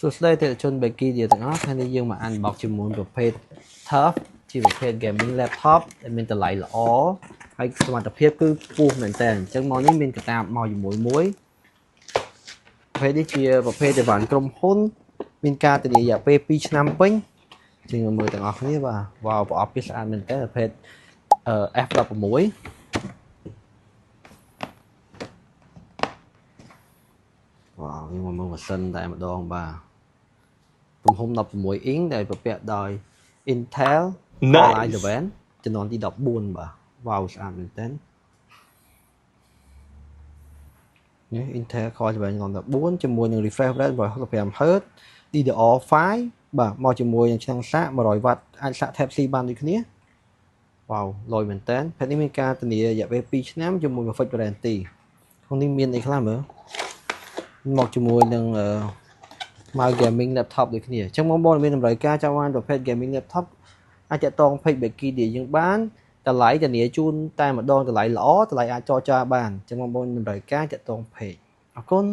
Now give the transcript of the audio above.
សួស្តីទៅជន Becky ទាំងអស់ថ្ងៃនេះយើងមកអានបោកជាមួយប្រភេទ Tough ជាប្រភេទ gaming laptop ដែលមានតម្លៃល្អហើយសមត្ថភាពគឺខ្ពស់មែនតើអញ្ចឹងមកនេះមានកតាបមកជាមួយមួយប្រភេទនេះជាប្រភេទដែលបានក្រុមហ៊ុនមានការធានារយៈពេល2ឆ្នាំពេញជាងមើលទាំងអស់គ្នាបាទវ៉ាវប្រអប់វាស្អាតមែនតើប្រភេទ F16 វ៉ាវយើងមកមើលម៉ាស៊ីនតែម្ដងបាទទំហំ16អ៊ីងដែលប្រពាក់ដោយ Intel Core i7 ជំនាន់ទី14បាទវ៉ាវស្អាតមែនតើនេះ Intel Core i7 ជំនាន់14ជាមួយនឹង refresh rate 165Hz DDR5 បាទមកជាមួយនឹងឆ្នាំងសាក100W អាចសាក Type C បានដូចគ្នាវ៉ាវលយមែនតើផេតនេះមានការធានារយៈពេល2ឆ្នាំជាមួយ Fixed Warranty ក្នុងនេះមានអីខ្លះមើលមកជាមួយនឹងមក gaming laptop ដូចគ្នាអញ្ចឹងបងប្អូនមានតម្រូវការចង់បានប្រភេទ gaming laptop អាចតាក់ទង page Becky ដែលយើងបានតម្លៃធានាជូនតែម្ដងតម្លៃល្អតម្លៃអាចចរចាបានអញ្ចឹងបងប្អូនតម្រូវការតាក់ទង page អរគុណ